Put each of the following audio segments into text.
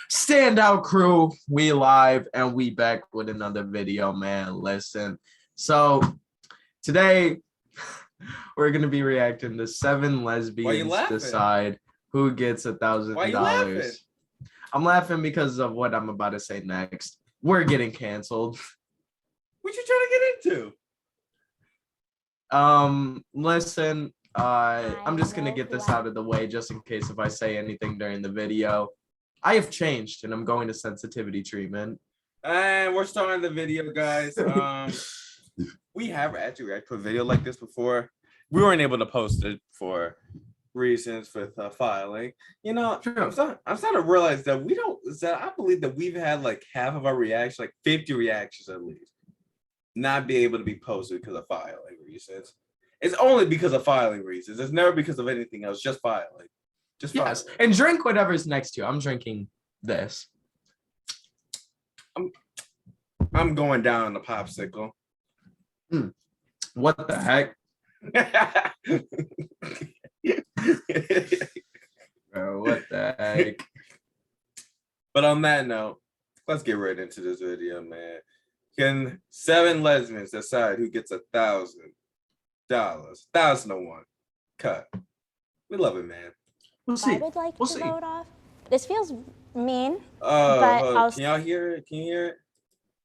Standout crew, we live and we back with another video, man. Listen, so today we're gonna be reacting to 7 lesbians decide who gets $1,000. I'm laughing because of what I'm about to say next. We're getting canceled. What you trying to get into? Listen, I'm just gonna get this out of the way just in case if I say anything during the video. I have changed and I'm going to sensitivity treatment. And we're starting the video, guys. We have actually reacted to a video like this before. We weren't able to post it for reasons with filing. You know, I'm starting to realize that I believe that we've had like half of our reactions, like 50 reactions at least, not be able to be posted because of filing reasons. It's only because of filing reasons. It's never because of anything else, just filing. Yes, and drink whatever's next to you. I'm drinking this. I'm going down on the popsicle. What the heck? Bro, what the heck? But on that note, let's get right into this video, man. Can 7 lesbians decide who gets $1,000? 1,001 cut. We love it, man. We'll see. I would like to vote off. This feels mean. But can y'all hear it? Can you hear it?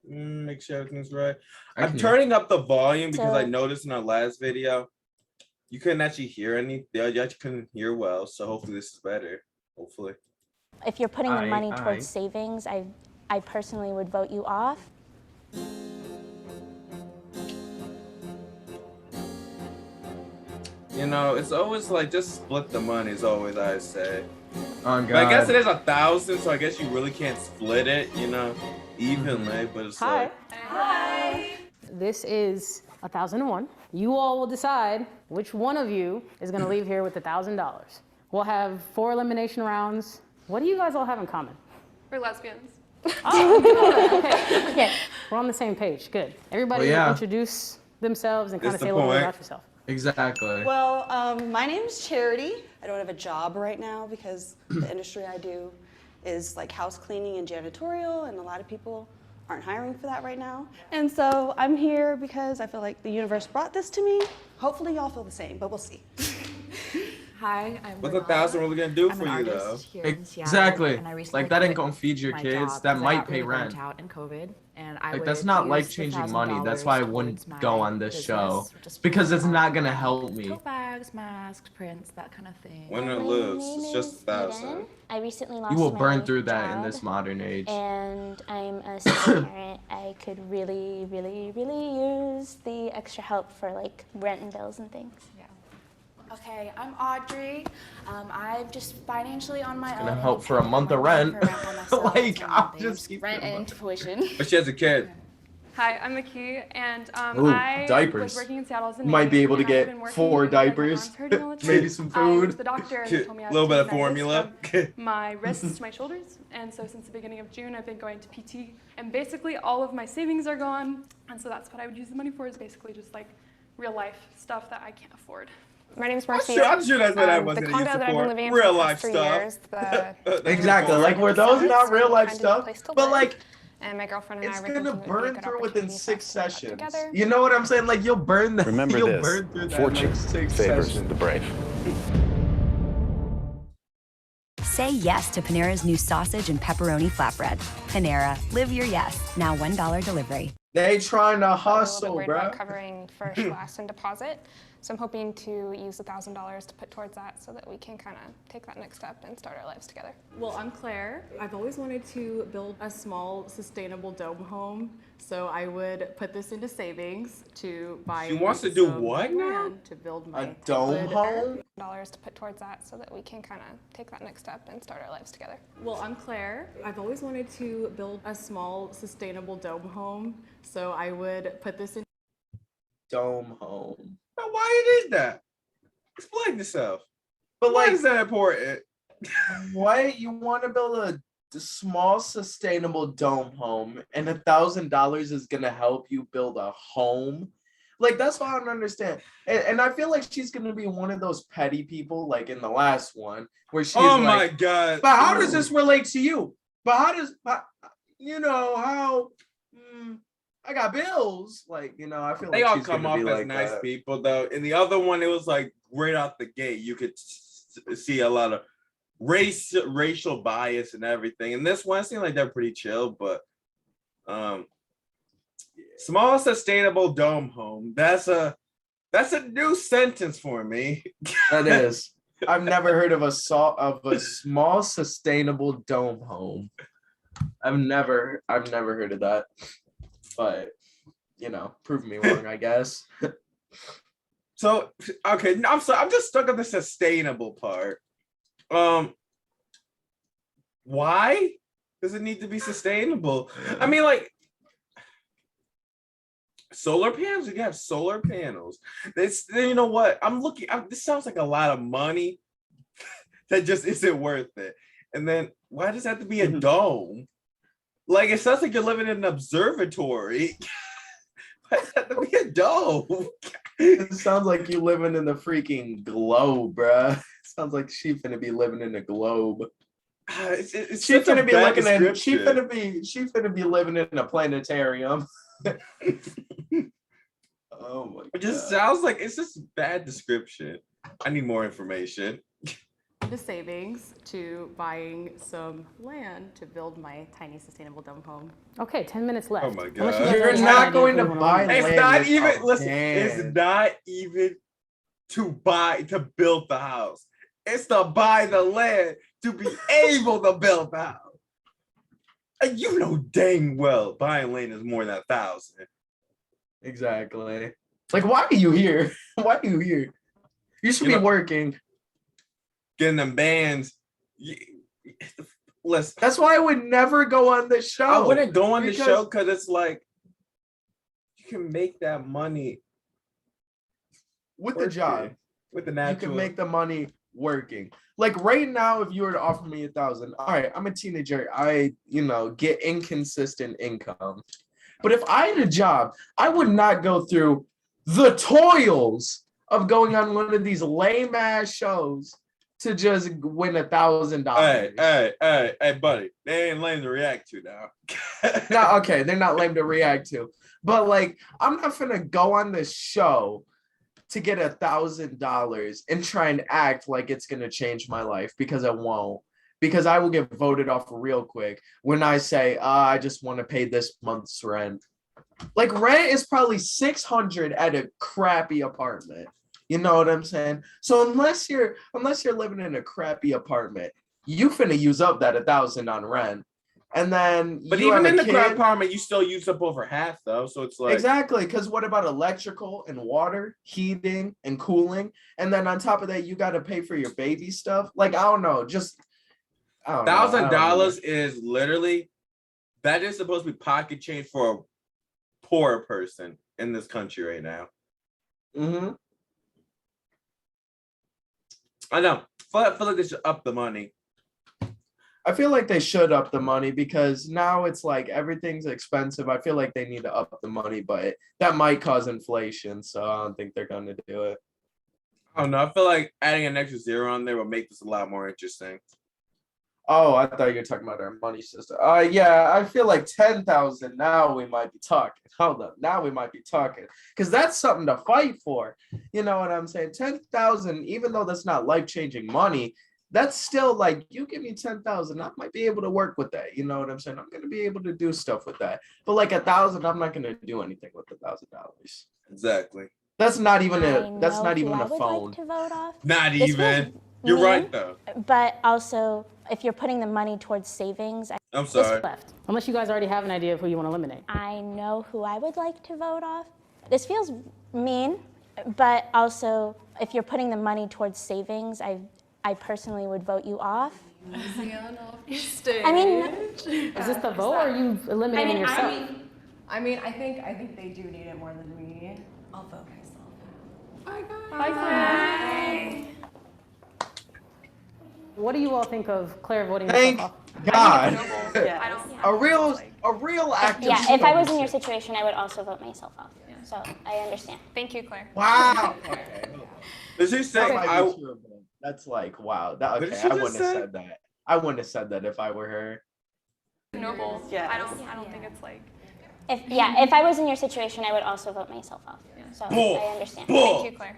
Make sure everything's right. I'm turning up the volume because I noticed in our last video you couldn't actually hear any. You actually couldn't hear well. So hopefully this is better. Hopefully. If you're putting the money towards savings, I personally would vote you off. You know, it's always like just split the money is always I say. Oh, God. But I guess it is 1,000, so I guess you really can't split it, you know, evenly. But it's Hi. like, Hi. This is 1,001. You all will decide which one of you is going to leave here with $1,000. We'll have 4 elimination rounds. What do you guys all have in common? We're lesbians. Oh, okay. Okay. We're on the same page. Good. Everybody introduce themselves and kind of say a little bit about yourself. Exactly. Well, my name's Charity. I don't have a job right now because the industry I do is like house cleaning and janitorial, and a lot of people aren't hiring for that right now. And so I'm here because I feel like the universe brought this to me. Hopefully y'all feel the same, but we'll see. Hi, I'm what's 1,000 really gonna do for you though? Exactly. Like that ain't gonna feed your kids. That might pay rent. Out in COVID, and like that's not life-changing money. That's why I wouldn't go on this show because it's not gonna help me. Tote bags, masks, prints, that kind of thing. Win or lose, it's just 1,000. I recently lost You will burn my through that job, in this modern age. And I'm a single parent. I could really, really, really use the extra help for like rent and bills and things. Yeah. Okay, I'm Audrey. I'm just financially on my own. Gonna help for a month of rent. Like I'll just keep rent and tuition. But she has a kid. Hi, I'm Mickey, and I was working in Seattle as a nanny. Might be able to get 4 diapers, maybe some food. The doctor told me I a little bit of formula. My wrists to my shoulders, and so since the beginning of June, I've been going to PT, and basically all of my savings are gone, and so that's what I would use the money for. Is basically just like real life stuff that I can't afford. My name's Marcy. I'm sure that's what I was. The condo that I've been living in real for life 3 stuff. years. Exactly. Like were those not real life stuff? But like. And my girlfriend and it's I gonna burn through within 6 sessions. Together. You know what I'm saying? Like you'll burn that. Remember you'll this: burn through that fortune in, like, 6 favors sessions. the brave. Say yes to Panera's new sausage and pepperoni flatbread. Panera, live your yes. Now $1 delivery. They trying to hustle, I'm a little bit worried bro. about covering first, last, and deposit. So I'm hoping to use $1,000 to put towards that so that we can kind of take that next step and start our lives together. Well, I'm Claire. I've always wanted to build a small, sustainable dome home. So I would put this into savings to buy. She wants to do what now? To build my dome home? $1,000 to put towards that so that we can kind of take that next step and start our lives together. Well, I'm Claire. I've always wanted to build a small, sustainable dome home. So I would put this in. Dome home. Now, why it is that? Explain yourself. But why like, is that important? Why you want to build a small sustainable dome home and $1,000 is gonna help you build a home? Like that's what I don't understand. And I feel like she's gonna be one of those petty people like in the last one where she's oh my god. But how does this relate to you? But how does, you know, how, I got bills. Like, you know, I feel They like all she's come gonna off be as like nice that. people, though. In the other one, it was like right out the gate, you could see a lot of racial bias and everything. And this one seemed like they're pretty chill, but small sustainable dome home. That's a new sentence for me. That is. I've never heard of a small sustainable dome home. I've never heard of that. But you know, prove me wrong, I guess. So okay, I'm sorry, I'm just stuck on the sustainable part. Why does it need to be sustainable? I mean, like solar panels, you can have solar panels. This, you know what? This sounds like a lot of money that just isn't worth it. And then why does it have to be a dome? Like, it sounds like you're living in an observatory. Why does it have to be a dome? It sounds like you living in the freaking globe, bruh. It sounds like she finna be living in a globe. It's She such a finna be bad looking at. description. She finna be living in a planetarium. Oh my god! It just sounds like it's just a bad description. I need more information. The savings to buying some land to build my tiny sustainable dome home. Okay, 10 minutes left. Oh my Unless God. guys You're already have not an going idea to if you buy wanna land. It's not with- even oh, listen. damn. It's not even to build the house. It's to buy the land to be able to build the house. And you know dang well buying land is more than 1,000. Exactly. Like, why are you here? Why are you here? You should be working. Getting them bands. Listen, That's why I would never go on the show. I wouldn't go on the because- show because it's like you can make that money with the working. job. With the You natural. can make the money working. Like right now, if you were to offer me 1,000, all right, I'm a teenager. I, get inconsistent income. But if I had a job, I would not go through the toils of going on one of these lame ass shows to just win $1,000. Hey, buddy, they ain't lame to react to now. No, okay, they're not lame to react to. But like, I'm not gonna go on this show to get $1,000 and try and act like it's gonna change my life, because it won't. Because I will get voted off real quick when I say, I just want to pay this month's rent. Like, rent is probably $600 at a crappy apartment. You know what I'm saying? So unless you're living in a crappy apartment, you finna use up that 1,000 on rent. And then But you even have in a the crap kid. apartment, you still use up over half though. So it's like Exactly, because what about electrical and water, heating and cooling? And then on top of that, you got to pay for your baby stuff. Like, I don't know, just $1,000 is literally, that is supposed to be pocket change for a poor person in this country right now. Mm-hmm. I know. I feel like they should up the money. I feel like they should up the money, because now it's like everything's expensive. I feel like they need to up the money, but that might cause inflation, so I don't think they're going to do it. I don't know. I feel like adding an extra zero on there will make this a lot more interesting. Oh, I thought you were talking about our money system. Yeah, I feel like 10,000. Now we might be talking. Hold up, now we might be talking, because that's something to fight for. You know what I'm saying? 10,000, even though that's not life-changing money, that's still like, you give me 10,000, I might be able to work with that. You know what I'm saying? I'm gonna be able to do stuff with that. But like 1,000, I'm not gonna do anything with $1,000. Exactly. That's not even I a. That's know not who even I a would phone. like to vote off. Not This even. feels You're mean, right though. But also, if you're putting the money towards savings, I'm sorry. Left. Unless you guys already have an idea of who you want to eliminate. I know who I would like to vote off. This feels mean, but also, if you're putting the money towards savings, I personally would vote you off. I mean, Is this the vote, or are you eliminating yourself? I think they do need it more than me. I'll vote myself. Bye. What do you all think of Claire voting Thank herself off? God. A real act. yeah, if I was in your situation, I would also vote myself off. So I understand. Thank you, Claire. Wow. Did she say That might I? be true, but that's like, wow. What did Okay, she I just wouldn't have say? said that. I wouldn't have said that if I were her. Noble. Yes. I don't think it's like. If I was in your situation, I would also vote myself off. So I understand. Thank you, Claire.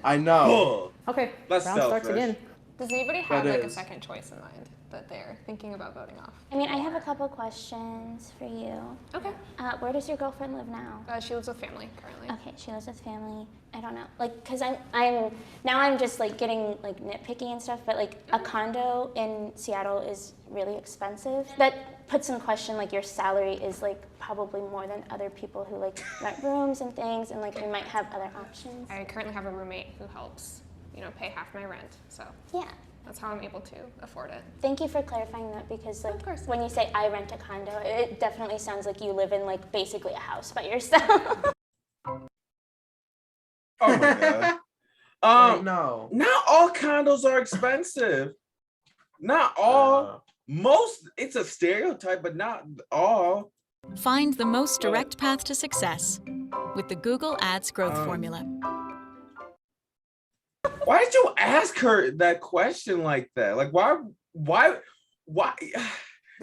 I know. Okay, That's round starts selfish. again. Does anybody have That like a is. second choice in mind that they're thinking about voting off? I mean, I have a couple questions for you. Okay. Where does your girlfriend live now? She lives with family currently. Okay, she lives with family. I don't know, like, cause I'm just like getting like nitpicky and stuff. But like a condo in Seattle is really expensive. That puts in question like your salary is like probably more than other people who like rent rooms and things, and like we might have other options. I currently have a roommate who helps, pay half my rent. So Yeah. that's how I'm able to afford it. Thank you for clarifying that, because like when you say I rent a condo, it definitely sounds like you live in like basically a house by yourself. Oh my god. No. Not all condos are expensive. Not all. Most. It's a stereotype, but not all. Find the most direct path to success with the Google Ads growth formula. Why did you ask her that question like that? Like, why?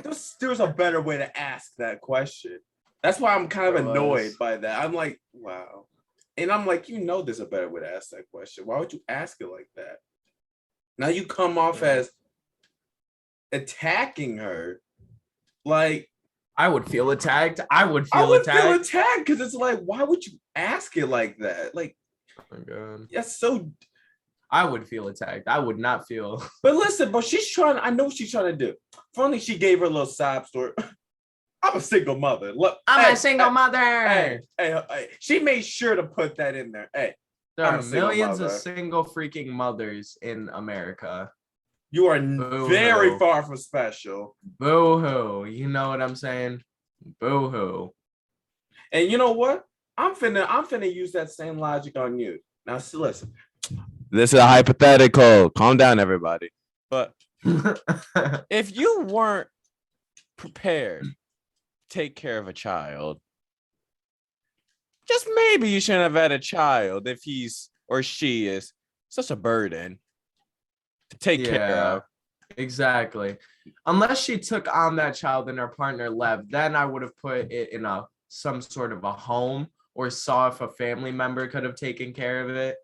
There's a better way to ask that question. That's why I'm kind of annoyed by that. I'm like, wow. And I'm like, there's a better way to ask that question. Why would you ask it like that? Now you come off as attacking her. Like, I would feel attacked. I would feel attacked because it's like, why would you ask it like that? Like, oh my god. That's so. I would feel attacked. I would not feel. But listen, but I know what she's trying to do. Funny, she gave her a little sob story. I'm a single mother. Look, I'm a single mother. Hey, she made sure to put that in there. Hey, there are millions of single freaking mothers in America. You are very far from special. Boo-hoo. You know what I'm saying? Boo-hoo. And you know what? I'm finna use that same logic on you. Now, listen. This is a hypothetical. Calm down, everybody. But if you weren't prepared to take care of a child, just maybe you shouldn't have had a child if he's or she is such a burden to take care of. Exactly. Unless she took on that child and her partner left, then I would have put it in some sort of a home or saw if a family member could have taken care of it.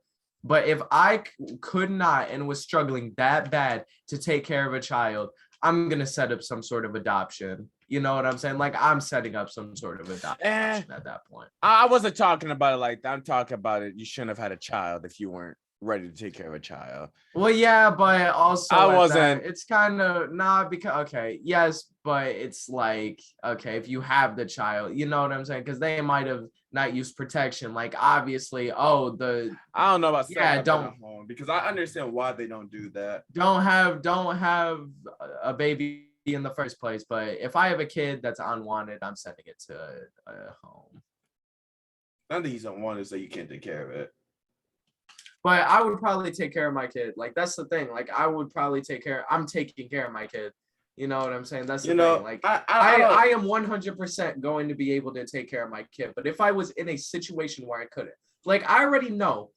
But if I could not and was struggling that bad to take care of a child, I'm going to set up some sort of adoption. You know what I'm saying? Like, I'm setting up some sort of adoption at that point. I wasn't talking about it like that. I'm talking about it. You shouldn't have had a child if you weren't ready to take care of a child. Well, yeah, but also I wasn't. It's kind of not because yes, but it's like, okay, if you have the child, you know what I'm saying? Because they might have not used protection. Like, obviously, I don't know about don't home, because I understand why they don't do that. Don't have a baby in the first place. But if I have a kid that's unwanted, I'm sending it to a home. None of these unwanted, so you can't take care of it. But I would probably take care of my kid. Like, that's the thing. Like, I would probably I'm taking care of my kid. You know what I'm saying? That's the thing. Like, I am 100% going to be able to take care of my kid. But if I was in a situation where I couldn't, like, I already know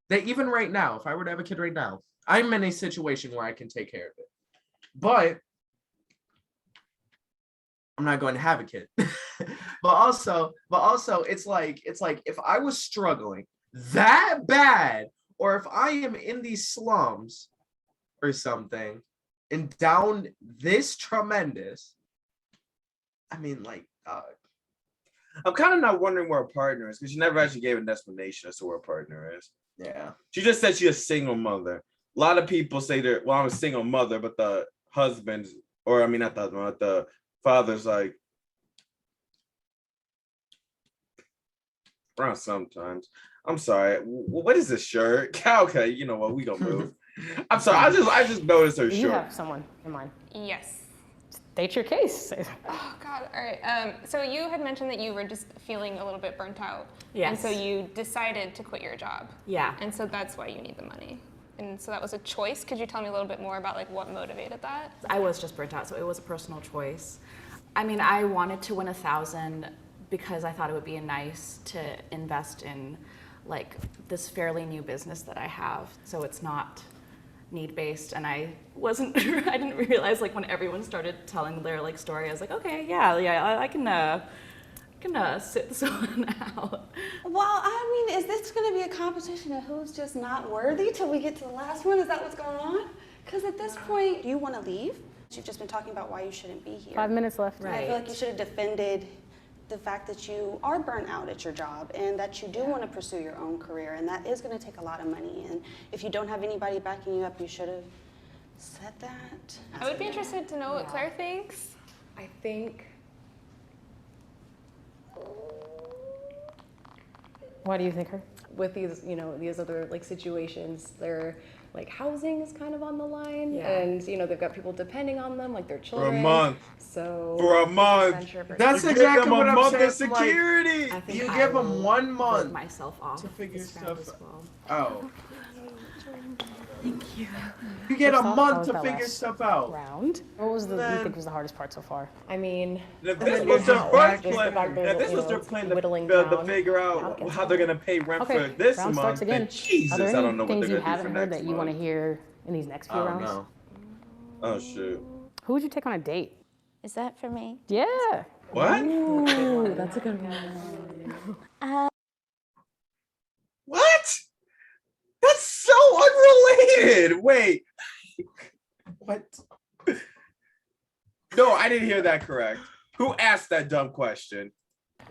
that even right now, if I were to have a kid right now, I'm in a situation where I can take care of it. But I'm not going to have a kid. but also, it's like if I was struggling that bad, or if I am in these slums or something and down this tremendous, I mean, like, I'm kind of not wondering where her partner is, because she never actually gave an explanation as to where her partner is. Yeah. She just said she's a single mother. A lot of people say I'm a single mother, but the husband's, or I mean, not the husband, but the father's like, around sometimes. I'm sorry. What is this shirt? Okay, you know what? We gonna move. I'm sorry. I just noticed her shirt. You have someone in mind. Yes. State your case. Oh God. All right. So you had mentioned that you were just feeling a little bit burnt out. Yes. And so you decided to quit your job. Yeah. And so that's why you need the money. And so that was a choice. Could you tell me a little bit more about like what motivated that? I was just burnt out, so it was a personal choice. I mean, I wanted to win 1,000 because I thought it would be nice to invest in like this fairly new business that I have. So it's not need-based, and I didn't realize like when everyone started telling their like story, I was like, okay, yeah, I can sit this one out. Well, I mean, is this going to be a competition of who's just not worthy till we get to the last one? Is that what's going on? Because at this point, do you want to leave? You've just been talking about why you shouldn't be here. 5 minutes left. Right. I feel like you should have defended the fact that you are burnt out at your job and that you do want to pursue your own career, and that is going to take a lot of money. And if you don't have anybody backing you up, you should have said that. I would be interested to know what Claire thinks. I think. Why do you think her? With these, these other like situations, they're like housing is kind of on the line, and they've got people depending on them, like their children. For a month. So for a month. That's exactly what I'm saying. Security. Like, you give them 1 month myself off to figure stuff out. Oh. Thank you. You get a First off, month how to was that figure last stuff out. Round. What was the you think was the hardest part so far? I mean, If this was their first plan, if this was their plan to figure out how they're gonna pay rent for this round month, starts again. then Jesus, Are there I any don't know what things they're you gonna do for haven't heard next that you want to month. hear in these next few rounds? No. Oh shoot. Who would you take on a date? Is that for me? Yeah. What? ooh, that's a good one. What? That's so unrelated. Wait. What? No, I didn't hear that correct. Who asked that dumb question?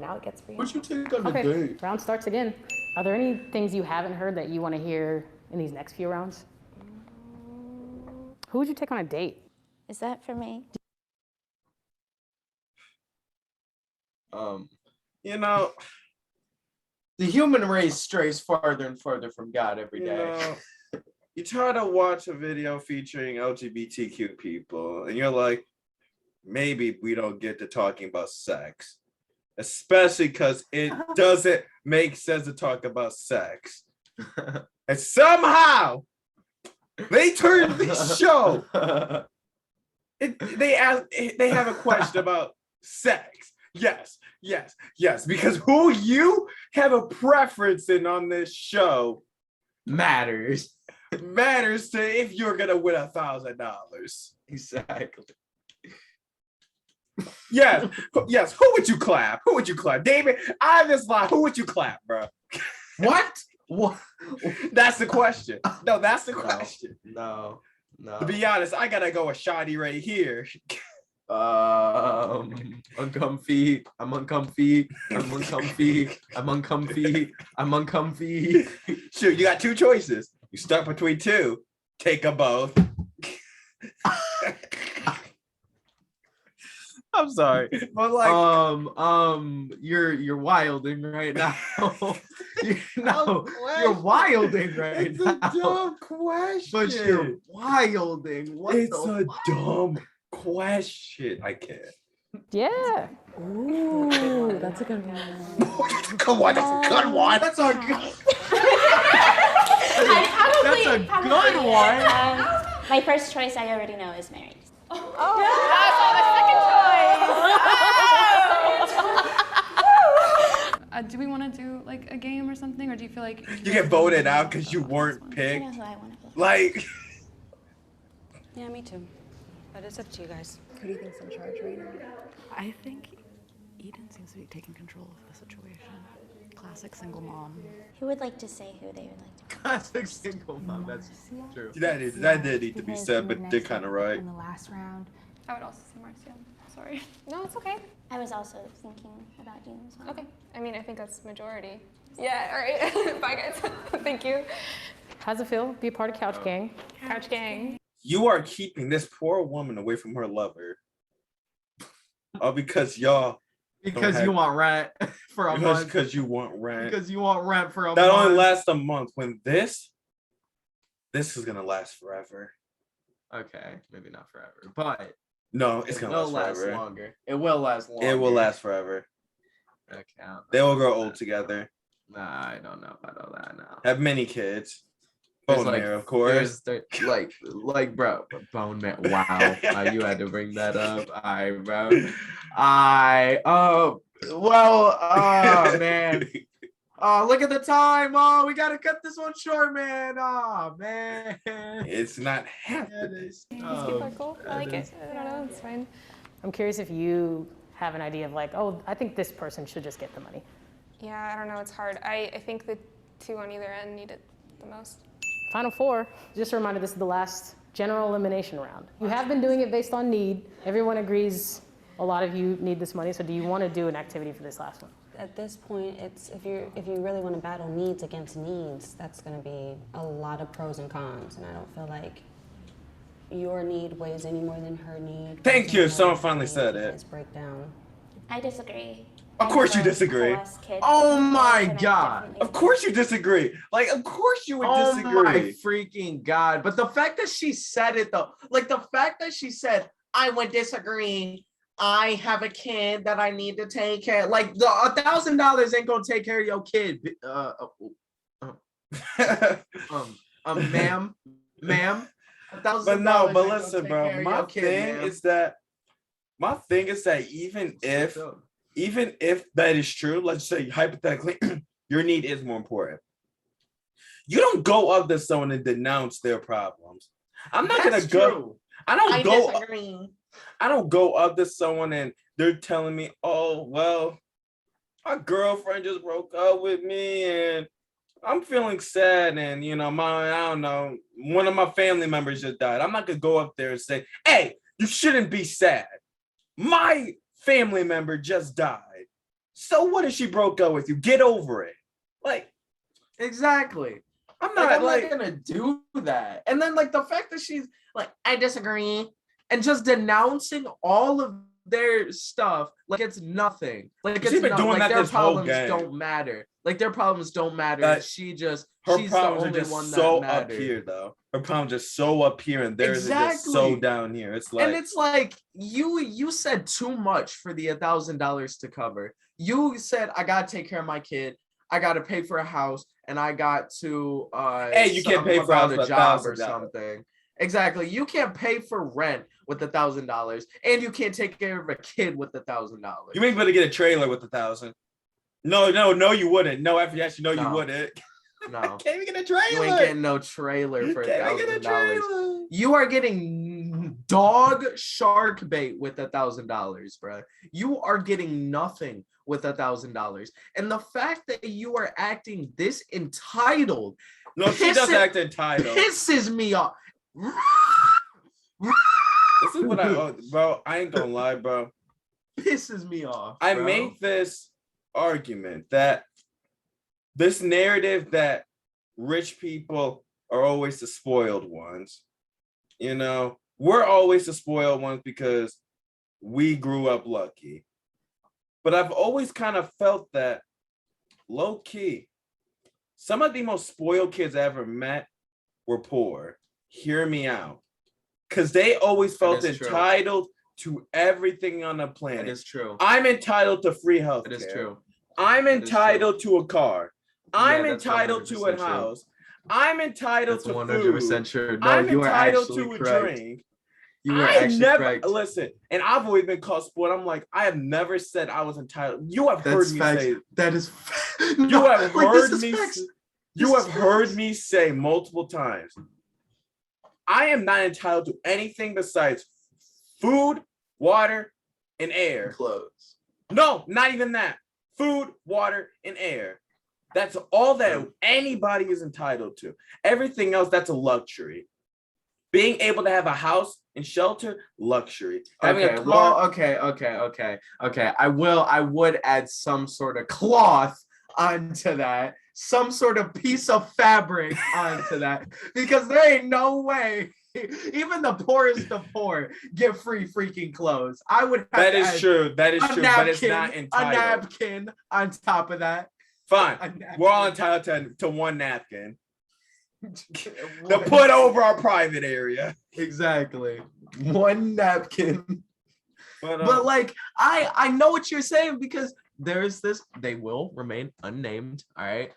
Now it gets real. What'd you take on Okay, the date? round starts again. Are there any things you haven't heard that you want to hear in these next few rounds? Who would you take on a date? Is that for me? The human race strays farther and farther from God every day. You try to watch a video featuring LGBTQ people, and you're like, maybe we don't get to talking about sex, especially because it doesn't make sense to talk about sex. And somehow they turned this show. They have a question about sex. Yes. Because who you have a preference in on this show matters to if you're gonna win $1,000. Exactly. Yes. Who would you clap? David, I have this line. Who would you clap, bro? What? What? That's the question. No, that's the question. No. To be honest, I gotta go with Shoddy right here. Uncomfy. I'm uncomfy. Shoot, you got two choices. You stuck between two. Take them both. I'm sorry, but like, you're wilding right now. You're wilding right it's now. It's a dumb question. But you're wilding. It's a dumb question. I can't. Yeah. Ooh, that's a good one. Come on, that's a good one. That's a good. That's a good one. My first choice, I already know, is married. Do we want to do like a game or something, or do you feel like You get voted out because you weren't I picked? know who I want to vote. Like, Yeah, me too. But it's up to you guys. Who do you think's in charge right now? I think Eden seems to be taking control of the situation. Classic single mom. Who would like to say who they would like to? Classic single mom. That's true. that did need to be said, but they're kind of right. In the last round. I would also say Marcia. Sorry. No, it's okay. I was also thinking about you as well. Okay. I mean, I think that's majority. Yeah, all right. Bye, guys. Thank you. How's it feel? Be a part of Couch Gang. Couch gang. You are keeping this poor woman away from her lover. All because y'all. Because you want rent for a month. Because you want rent. Because you want rent for a month. That only lasts a month. When this is gonna last forever. Okay, maybe not forever, but no, it's gonna last forever. Longer. It will last longer. It will last forever. Okay. They will grow old together. Nah, I don't know about all that now. Have many kids. There's Bone marrow, of course. Like, bro, bone marrow. Wow, you had to bring that up. Man. Oh, look at the time. Oh, we gotta cut this one short, man. Oh, man. It's not happening. These people are cool. I like it. I don't know. It's fine. I'm curious if you have an idea of like, oh, I think this person should just get the money. Yeah, I don't know. It's hard. I think the two on either end need it the most. Final four. Just a reminder, this is the last general elimination round. You have been doing it based on need. Everyone agrees a lot of you need this money, so do you want to do an activity for this last one? At this point, it's if you really want to battle needs against needs, that's going to be a lot of pros and cons, and I don't feel like your need weighs any more than her need. Thank you. Someone finally said it. Breakdown. I disagree. Of course you disagree. Oh my God. Of course you disagree. Like, of course you would Oh disagree. my freaking God. But the fact that she said it though, like the fact that she said, I would disagree. I have a kid that I need to take care. Like the $1,000 ain't gonna take care of your kid. Ma'am. But no, but listen, bro. My thing is that even if that is true, let's say hypothetically, your need is more important. You don't go up to someone and denounce their problems. I'm not gonna go. True. I don't go up to someone and they're telling me, oh, well, my girlfriend just broke up with me and I'm feeling sad. And, you know, I don't know, one of my family members just died. I'm not going to go up there and say, hey, you shouldn't be sad. My family member just died. So what if she broke up with you? Get over it. Like, exactly. I'm not gonna do that. And then like the fact that she's like, I disagree, and just denouncing all of their stuff like it's nothing. Like it's been doing that their this whole problems game. don't matter. Like their problems don't matter. She's her the problems are only just one so that up matters. here, though. Her problems are so up here, and theirs are just so down here. It's like, and it's like you said too much for the $1,000 to cover. You said I gotta take care of my kid, I gotta pay for a house, and I got to hey, you can't pay for a house a with job or $1,000. something. Exactly. You can't pay for rent with $1,000, and you can't take care of a kid with $1,000. You ain't better get a trailer with $1,000. No, you wouldn't. No, after that, you wouldn't. No. Can't even get a trailer. You ain't getting no trailer for $1,000. $1,000. You are getting dog shark bait with $1,000, bro. You are getting nothing with $1,000. And the fact that you are acting this entitled, no, she does act entitled. Pisses me off. This is what bro, I ain't gonna lie, bro. Pisses me off. I made this argument that this narrative that rich people are always the spoiled ones. You know, we're always the spoiled ones because we grew up lucky. But I've always kind of felt that low key, some of the most spoiled kids I ever met were poor. Hear me out. Because they always felt entitled to everything on the planet. That is true. I'm entitled to free health. That is true. I'm entitled to a car. I'm entitled to a house. I'm entitled to 100% true. No, I'm you are entitled actually to correct. a drink. You were actually correct. Listen, and I've always been called spoiled. I'm like, I have never said I was entitled. You have heard me say that is. You have heard me. You have heard me say multiple times. I am not entitled to anything besides food, water, and air. Clothes. No, not even that. Food, water, and air. That's all that anybody is entitled to. Everything else, that's a luxury. Being able to have a house and shelter, luxury. Having a car. Okay. I would add some sort of cloth onto that. Some sort of piece of fabric onto that. Because there ain't no way even the poorest of poor get free freaking clothes. I would have that is true. That is true, napkin, but it's not entitled. A napkin on top of that. Fine. We're all entitled to one napkin. To put over our private area. Exactly. One napkin. But like, I know what you're saying because there's this, they will remain unnamed, all right?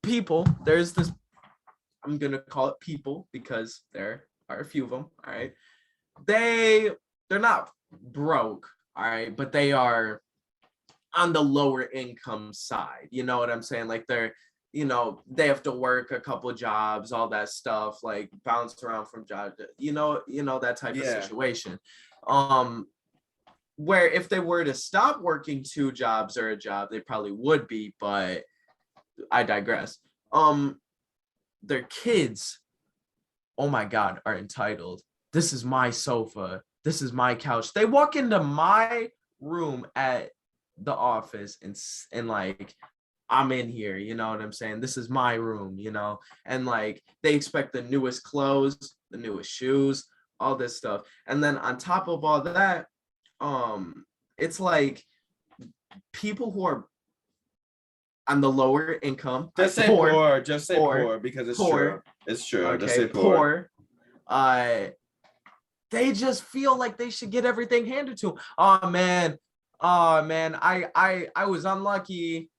People, there's this, I'm gonna call it people because there are a few of them, all right? They're not broke, all right, but they are on the lower income side. You know what I'm saying? Like they're, you know, they have to work a couple jobs, all that stuff, like bounce around from job to, you know, that type of situation. Where if they were to stop working 2 jobs or a job, they probably would be, but I digress. Their kids, oh my God, are entitled. This is my sofa. This is my couch. They walk into my room at the office and like, I'm in here, you know what I'm saying? This is my room, you know? And like, they expect the newest clothes, the newest shoes, all this stuff. And then on top of all that, it's like people who are on the lower income. Just say poor. Just say poor because it's true. It's true. Okay, just say poor. They just feel like they should get everything handed to them. Oh man, I was unlucky.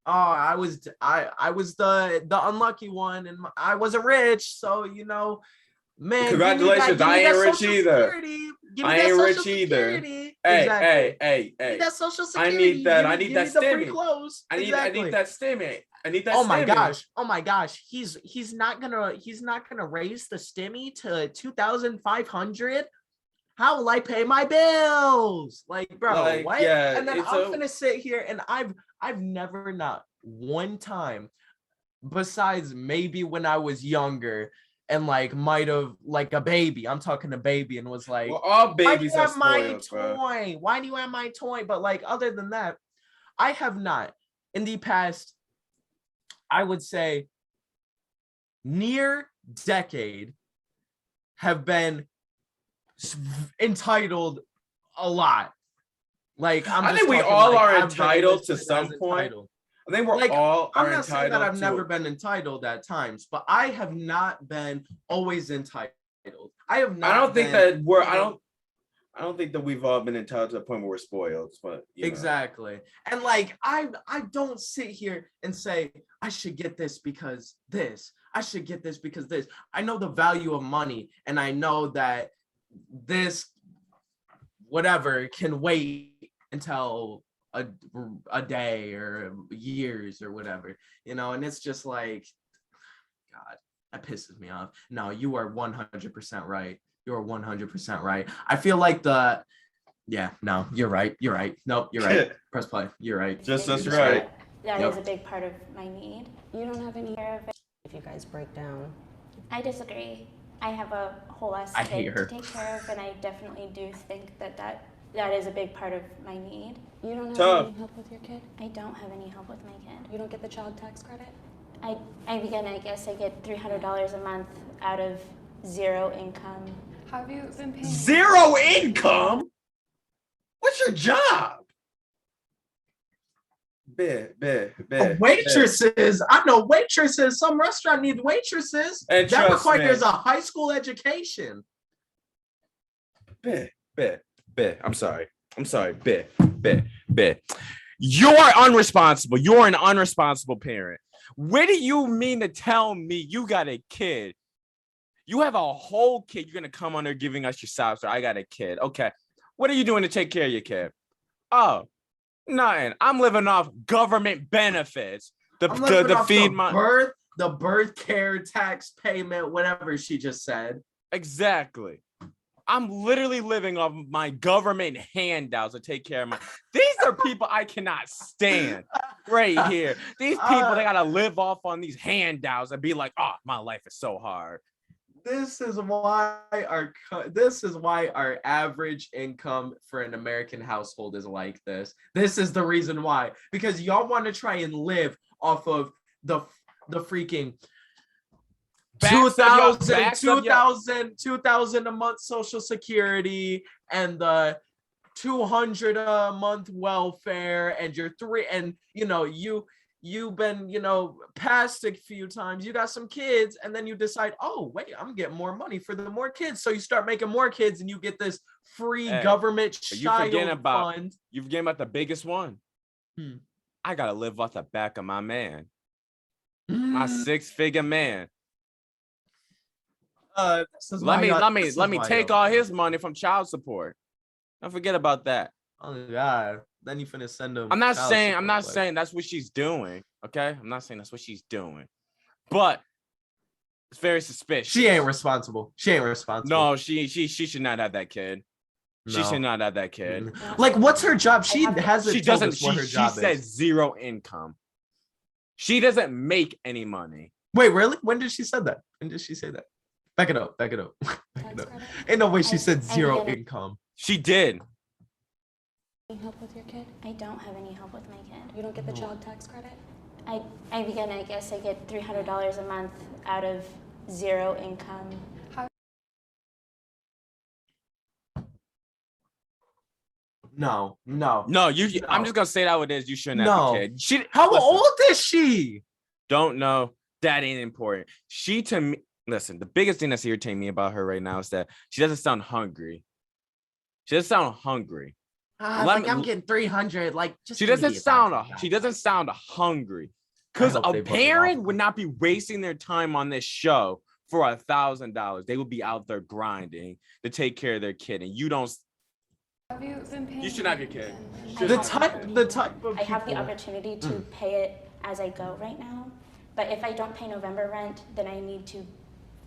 I was the unlucky one, and I wasn't rich, so you know, man. Congratulations, I ain't rich either. I ain't rich either. Hey, hey. That social security. I need that stimmy. I need that stimmy. Oh my gosh. He's not gonna raise the stimmy to 2,500. How will I pay my bills? Like, bro, what? Yeah, and then I'm gonna sit here and I've never, not one time, besides maybe when I was younger and like might have, like a baby, I'm talking a baby, and was like, well, all babies why do you have my spoiled, toy? Why do you have my toy? But like, other than that, I have not in the past, I would say near decade, have been entitled a lot. Like, I think we all are entitled to some point. I think we're all are entitled. I'm not saying that I've never been entitled at times, but I have not been always entitled. I have not. I don't think that we've all been entitled to the point where we're spoiled. But exactly. And like, I don't sit here and say I should get this because this. I should get this because this. I know the value of money, and I know that this whatever can wait until a day or years or whatever, you know. And it's just like, God, that pisses me off. No, you are 100% right. You're 100% right. I feel like no, you're right. Nope, you're right. Press play. You're right. That's right. That is a big part of my need. You don't have any care of it if you guys break down. I disagree. I have a whole ass kid to take care of, and I definitely do think that is a big part of my need. You don't have any help with your kid? I don't have any help with my kid. You don't get the child tax credit? I guess I get $300 a month out of zero income. Have you been paying? Zero income? What's your job? Waitresses. I know waitresses. Some restaurant needs waitresses. And that requires a high school education. I'm sorry. You're unresponsible. You're an unresponsible parent. What do you mean to tell me you got a kid? You have a whole kid. You're going to come on there giving us your sob story. I got a kid. Okay. What are you doing to take care of your kid? Oh, nothing. I'm living off government benefits. The birth care tax payment, whatever she just said. Exactly. I'm literally living off my government handouts to take care of my. These are people I cannot stand right here. These people, they gotta live off on these handouts and be like, oh, my life is so hard. This is why our average income for an American household is like this. This is the reason why, because y'all want to try and live off of the freaking 2,000 a month Social Security and the 200 a month welfare, and your you've been, passed a few times, you got some kids, and then you decide, oh, wait, I'm getting more money for the more kids. So you start making more kids and you get this free government child fund. You forget about the biggest one. I got to live off the back of my man. My 6-figure man. Let me take all his money from child support. Don't forget about that. Oh God. Then you finna send them. I'm not saying that's what she's doing. Okay, I'm not saying that's what she's doing, but it's very suspicious. She ain't responsible. No, she should not have that kid. No. She should not have that kid. Like, what's her job? She hasn't. She told doesn't. us what her She job said is. 0 income. She doesn't make any money. Wait, really? When did she say that? When did she say that? Back it up. Back it up. Ain't no way she said 0 income. She did. Any help with your kid? I don't have any help with my kid. You don't get the child tax credit? I guess I get $300 a month out of 0 income. No. I'm just gonna say that what it is. You shouldn't have a kid. How old is she? Don't know. That ain't important. She to me. Listen, the biggest thing that's irritating me about her right now is that she doesn't sound hungry. Like I'm getting 300. Like just she doesn't sound hungry. Because a parent would not be wasting their time on this show for $1,000. They would be out there grinding to take care of their kid, and you don't. Have you been paying? You should have your kid. The type of I have the opportunity to pay it as I go right now, but if I don't pay November rent, then I need to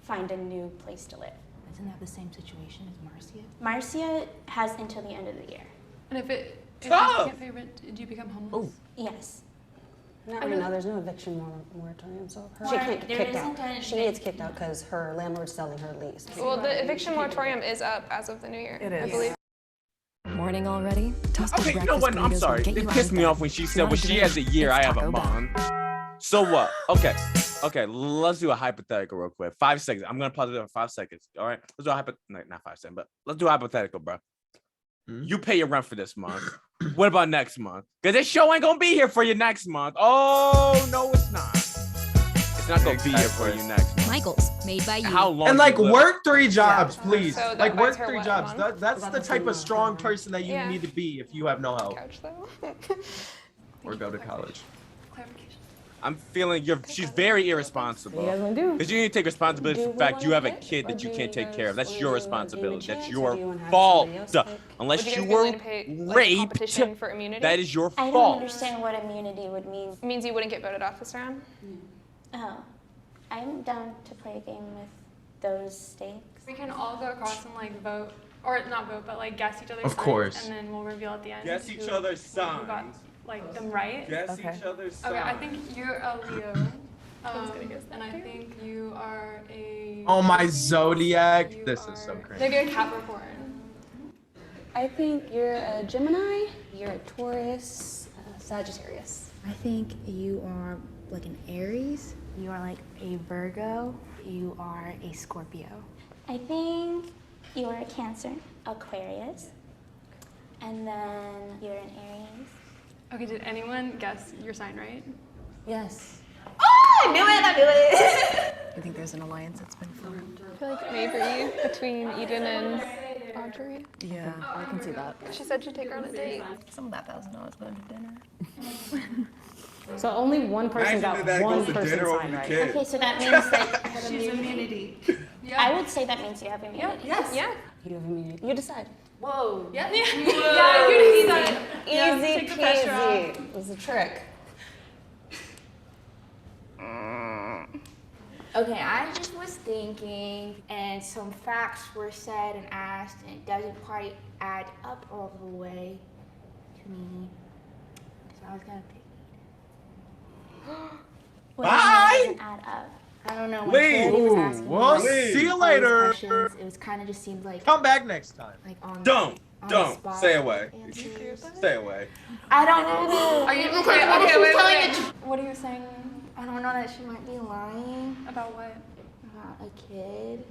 find a new place to live. Isn't that the same situation as Marcia? Marcia has until the end of the year. And if you can't pay rent, do you become homeless? Yes. Not right now. There's no eviction moratorium, so she can't get There kicked isn't out. She gets kicked out because her landlord's selling her lease. Well, the eviction moratorium is up as of the new year. I believe. Morning already? Okay, you know what? I'm sorry. It pissed me off when she said, well, she has a year, I have a month. So what? Okay, let's do a hypothetical real quick. 5 seconds. I'm going to pause it for 5 seconds. All right? Let's do a not 5 seconds, but let's do a hypothetical, bro. You pay your rent for this month. What about next month? Because this show ain't going to be here for you next month. Oh, no, it's not. It's not going to be here for you next month. Michael's, made by you. How long? And like work 3 jobs, please. So like work buys her 3 what, jobs. month? That's the type of strong person that you Yeah. need to be if you have no help. Couch though. Or go to college. Clarification. I'm feeling she's very irresponsible. What are you guys gonna do? Because you need to take responsibility for the fact you have a kid that you can't take care of. That's your responsibility. That's your fault. Unless you were raped, competition for immunity? that is your I don't fault. understand what immunity would mean. It means you wouldn't get voted off this round. Oh, I'm down to play a game with those stakes. We can all go across and like vote, or not vote, but like guess each other's Of signs, course. and then we'll reveal at the end. Guess each who other's who got signs. like them right. Guess each other's signs. Okay, I think you're a Leo, and I think you are a. Oh my Pisces. zodiac. You This is so are crazy. Maybe a Capricorn. I think you're a Gemini, you're a Taurus, Sagittarius. I think you are like an Aries. You are like a Virgo. You are a Scorpio. I think you're a Cancer, Aquarius, and then you're an Aries. Okay, did anyone guess your sign right? Yes. Oh, I knew it! I think there's an alliance that's been formed. I feel like maybe between Eden and Audrey. Yeah, I can see that. She said she'd take her on a date. Some of that $1,000 going to dinner. So only one person got one person's sign right. Okay, so that means that She's immunity. I would say that means you have immunity. Yes. Yeah. You have immunity. You decide. Whoa. Yeah. Easy take the pressure off. peasy. It was a trick. Okay, I just was thinking, and some facts were said and asked, and it doesn't quite add up all the way to me. So I was gonna pick. What do you mean it doesn't add up? I don't know. When Leave. Charity was asking Well, me see you all these later. questions, it was kind of just seemed like Come back next time. like on Don't the spot stay away. answers. Stay away. I don't know. Are you Because okay? what if Okay, she's wait, telling wait. the truth? What are you saying I don't know that she might be lying about what? about a kid.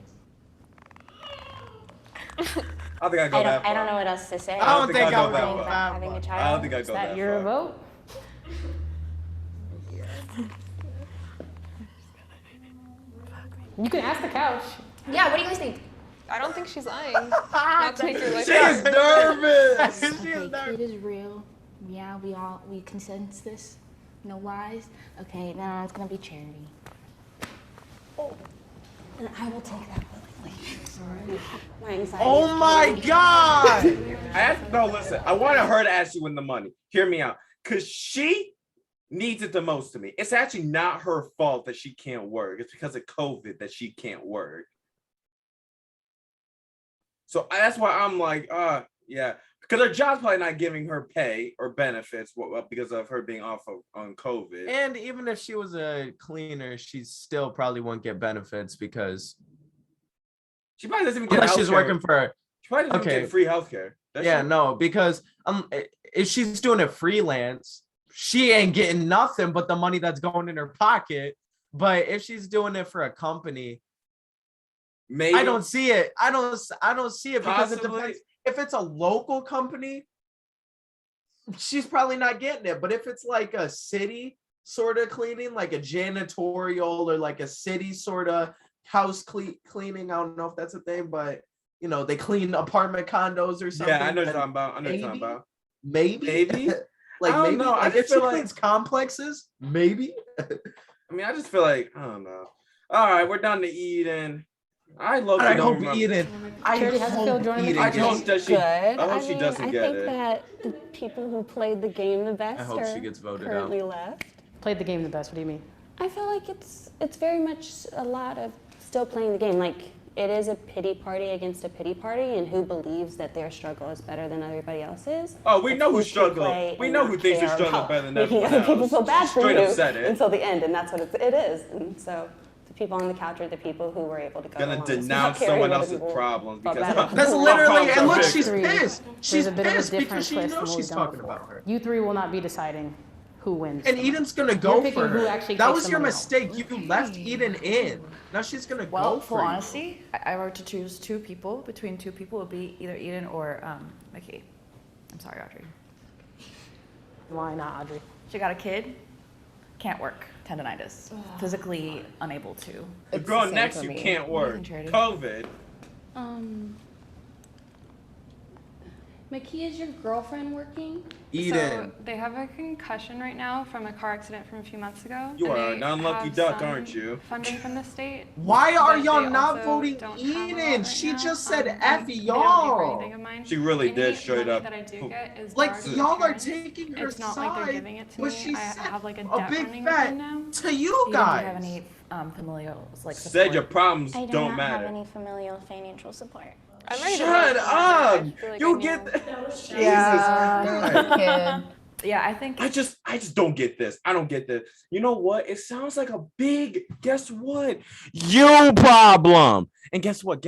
I think I go that far. I don't know what else to say. I don't think I I go that would go far. that Having a far. child. I don't think I Is go that that your far. vote? You can ask the couch. Yeah, what do you guys think? I don't think she's lying. Not to make your life She is nervous. She is Okay, nervous. kid is real. Yeah, we consensus this. No lies. Okay, now it's gonna be Charity. And I will take that willingly. Sorry. My anxiety. Oh my God. I asked No, listen. I wanted her to actually win the money. Hear me out, because she needs it the most to me. It's actually not her fault that she can't work. It's because of COVID that she can't work. So that's why I'm like, yeah, because her job's probably not giving her pay or benefits because of her being off on COVID. And even if she was a cleaner, she still probably won't get benefits because she probably doesn't even get unless she's working for. She probably doesn't get free healthcare. Yeah, no, because if she's doing it freelance, she ain't getting nothing but the money that's going in her pocket. But if she's doing it for a company, maybe I don't see it. I don't see it because possibly. it depends. If it's a local company, she's probably not getting it. But if it's like a city sort of cleaning, like a janitorial or like a city sort of house cleaning, I don't know if that's a thing, but you know, they clean apartment condos or something. Yeah, I know what you're talking about. I know what you're talking about. Maybe. I don't know. Like if she cleans complexes, maybe. I mean, I just feel like, I don't know. All right, we're down to Eden. I hope Eden. I hope that she. I hope she doesn't get it. I think that the people who played the game the best I hope she gets voted currently out. left. Played the game the best. What do you mean? I feel like it's very much a lot of still playing the game. Like it is a pity party against a pity party, and who believes that their struggle is better than everybody else's. Oh, we know who's struggling. We know who thinks they're struggling better than everyone else. People feel bad for Straight you up said it. until the end, and that's what it is. And so the people on the couch are the people who were able to go Gonna along. denounce someone else's problems because That's literally, and look, she's Three. pissed. She's There's a bit of a pissed different because she twist knows than what she's we've done talking before. about her. You three will not be deciding who wins. And Eden's gonna go You're picking for who her. actually That takes was the your money home. mistake. You left Eden in. Now she's gonna Well, go full for you. honesty, if I were to choose two people, between two people, it would be either Eden or Mickey. I'm sorry, Audrey. Why not, Audrey? She got a kid, can't work, tendonitis, physically unable to. the girl next to you can't work. COVID. Maki, is your girlfriend working? Eden. So they have a concussion right now from a car accident from a few months ago. You and are they an unlucky have duck, some aren't you? Funding from the state. Why are but y'all they not also voting don't have a lot Eden? right She now. just said and F they don't pay for y'all. anything of mine. She really Any did straight money up. that I do get is Like borrowed from y'all are parents. taking her It's not like they're side, giving it to but me. she I said have like a a debt big running with them now. fat to you Eden, do you guys. have any familial like Said support? your problems I do don't not matter. have any familial financial support. I'm ready to Shut vote for her. up! I feel like I You knew. get Jesus Yeah, yeah, I think I just don't get this. I don't get this. You know what? It sounds like a big, guess what? You problem. And guess what?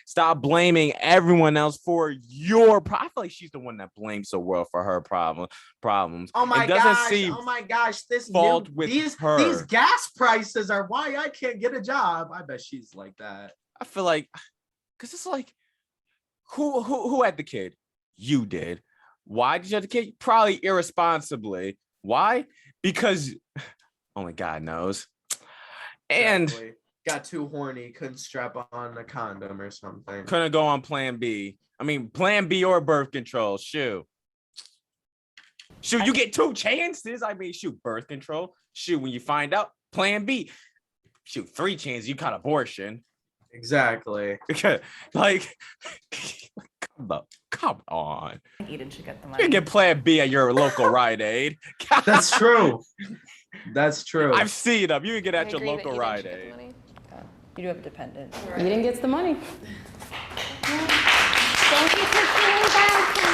Stop blaming everyone else for your problem. I feel like she's the one that blames the world for her problems. Oh my It doesn't gosh! seem Oh my gosh! This fault new, with these her. gas prices are why I can't get a job. I bet she's like that. I feel like, because it's like, who had the kid? You did. Why did you have the kid? Probably irresponsibly. Why? Because only God knows. And Exactly. Got too horny, couldn't strap on a condom or something. couldn't go on plan B. I mean, plan B or birth control. Shoot, you get two chances. I mean, shoot, birth control. Shoot, when you find out, plan B. Shoot, 3 chances, you got abortion. Exactly. Like, come on. Eden should get the You money. can get plan B at your local Rite Aid. That's true. That's true. I've seen them. You can get I at your agree that local Eden Rite should get the Aid. money. You do have a dependent. Eden gets the money. Thank you for feeling bad for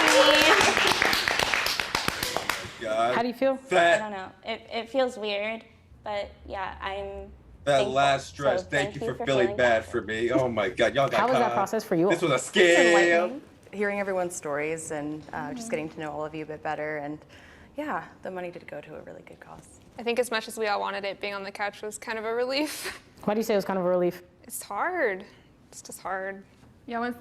me. God. How do you feel? I don't know. It feels weird, but yeah, I'm That thankful. last stretch. So thank you for feeling bad for me. Oh my God, y'all got How was that caught. process for you? This was a It's scam. enlightening, hearing everyone's stories and just getting to know all of you a bit better. And yeah, the money did go to a really good cause. I think as much as we all wanted it, being on the couch was kind of a relief. Why do you say it was kind of a relief? It's hard. It's just hard. Yeah, once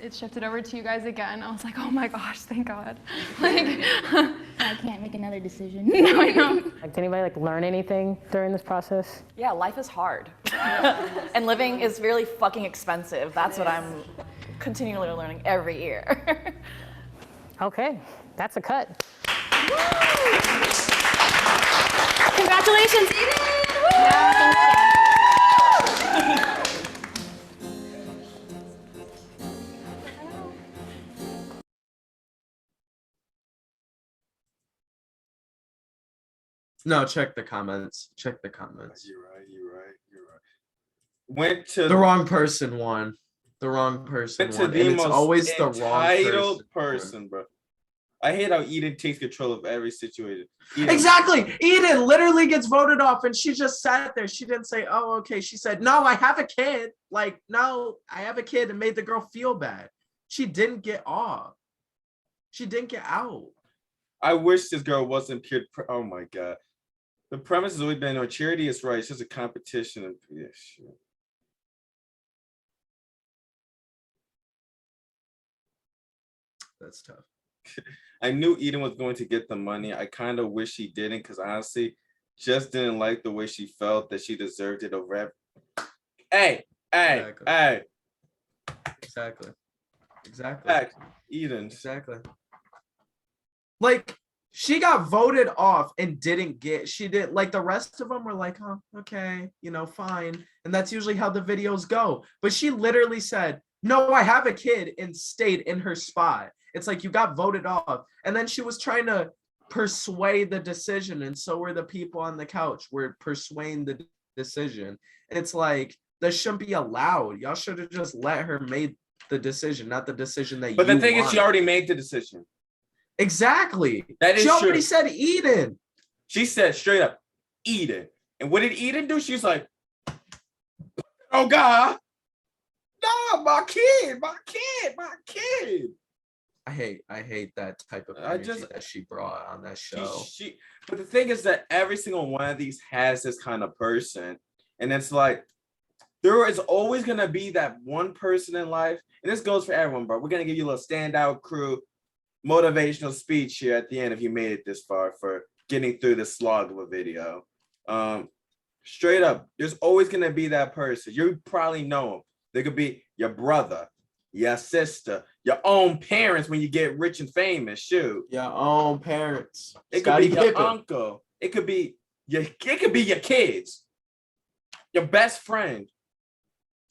it shifted over to you guys again, I was like, oh my gosh, thank God. Like, I can't make another decision. no, I know. Like, did anybody learn anything during this process? Yeah, life is hard. And living is really fucking expensive. That's what I'm continually learning every year. Okay, that's a cut. Congratulations, Eden! No, check the comments. Check the comments. You're right. Went to the wrong person won. The wrong person went won. to the And it's most always the wrong entitled person. bro. I hate how Eden takes control of every situation. Eden. Exactly. Eden literally gets voted off and she just sat there. She didn't say, oh, okay. She said, no, I have a kid. Like, no, I have a kid, and made the girl feel bad. She didn't get off. She didn't get out. I wish this girl wasn't peer. Oh my God. The premise has always been, no, charity is right. It's just a competition. And yeah, shit. That's tough. I knew Eden was going to get the money. I kind of wish she didn't, because honestly, just didn't like the way she felt that she deserved it over. Hey. Exactly. Fact. Eden. Exactly. Like, she got voted off and didn't get, she did, like, the rest of them were like, oh, okay, you know, fine. And that's usually how the videos go. But she literally said, no, I have a kid, and stayed in her spot. It's like, you got voted off. And then she was trying to persuade the decision. And so were the people on the couch, were persuading the decision. And it's like, that shouldn't be allowed. Y'all should have just let her make the decision, not the decision that But you the thing wanted. is, she already made the decision. Exactly. That is she already true. said Eden. She said straight up, Eden. And what did Eden do? She's like, oh God, no, my kid. I hate that type of energy that she brought on that show. But the thing is that every single one of these has this kind of person. And it's like, there is always going to be that one person in life. And this goes for everyone, bro. We're going to give you a little standout crew motivational speech here at the end if you made it this far for getting through the slog of a video. Straight up, there's always going to be that person. You probably know them. They could be your brother, your sister, your own parents when you get rich and famous. Shoot. Your own parents. It could be your uncle. It could be your kids, your best friend.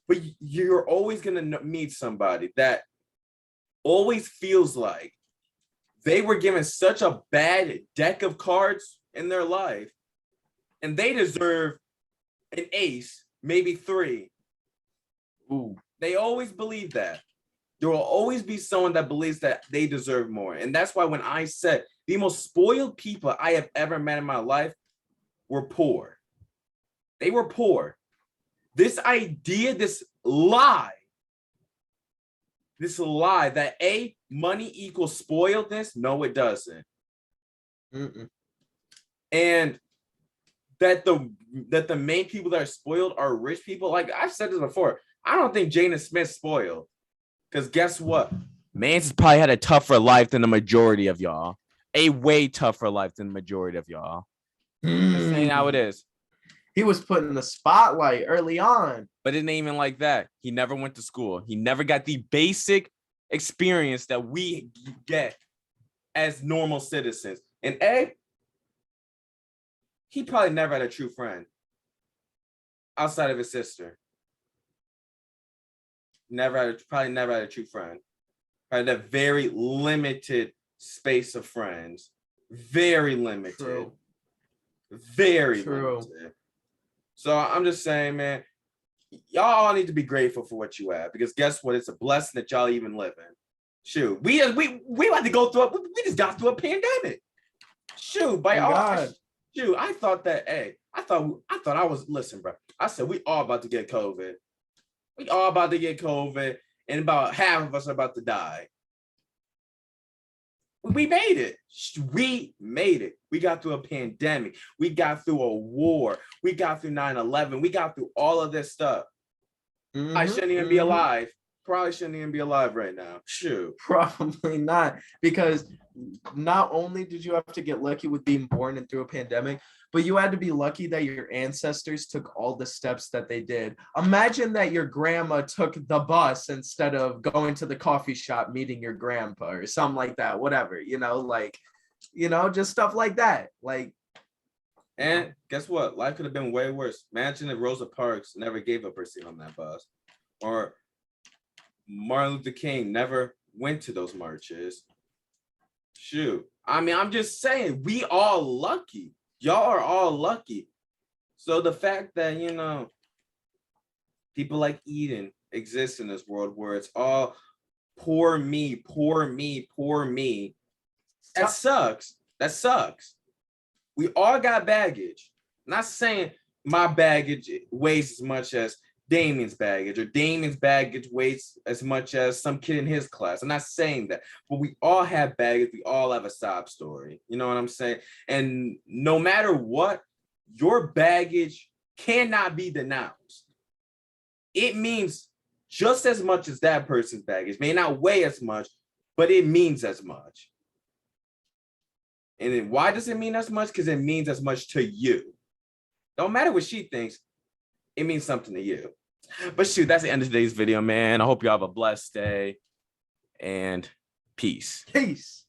But you're always going to meet somebody that always feels like they were given such a bad deck of cards in their life, and they deserve an ace, maybe 3. Ooh. They always believe that. There will always be someone that believes that they deserve more. And that's why when I said the most spoiled people I have ever met in my life were poor. They were poor. This idea, this lie that money equals spoiledness, no, it doesn't. Mm-mm. And that the main people that are spoiled are rich people. Like I've said this before, I don't think Jada Smith's spoiled. Because guess what? Man's probably had a tougher life than the majority of y'all. A way tougher life than the majority of y'all. Just saying how it is. He was put in the spotlight early on. But it ain't even like that. He never went to school. He never got the basic experience that we get as normal citizens. And he probably never had a true friend outside of his sister. Probably never had a true friend. Probably had a very limited space of friends. Very limited. True. Very True. limited. So I'm just saying, man, y'all all need to be grateful for what you have, because guess what? It's a blessing that y'all even live in. Shoot, we had to go through it. We just got through a pandemic. Shoot, by all God. Shoot, I thought that. I thought I was. Listen, bro. I said we all about to get COVID. We all about to get COVID, and about half of us are about to die. We made it. We made it. We got through a pandemic. We got through a war. We got through 9/11. We got through all of this stuff. Mm-hmm, I shouldn't even be alive. Probably shouldn't even be alive right now. Shoot. Probably not, because not only did you have to get lucky with being born and through a pandemic, but you had to be lucky that your ancestors took all the steps that they did. Imagine that your grandma took the bus instead of going to the coffee shop, meeting your grandpa or something like that, whatever, just stuff like that. And guess what? Life could have been way worse. Imagine if Rosa Parks never gave up her seat on that bus, or Martin Luther King never went to those marches. Shoot. I mean, I'm just saying, we all lucky. Y'all are all lucky. So the fact that, you know, people like Eden exist in this world where it's all poor me, poor me, poor me. That sucks. That sucks. We all got baggage. I'm not saying my baggage weighs as much as Damien's baggage, or Damien's baggage weighs as much as some kid in his class. I'm not saying that, but we all have baggage. We all have a sob story. You know what I'm saying? And no matter what, your baggage cannot be denounced. It means just as much as that person's baggage. May not weigh as much, but it means as much. And then why does it mean as much? Because it means as much to you. Don't matter what she thinks, it means something to you. But shoot, that's the end of today's video, man. I hope you have a blessed day, and peace. Peace.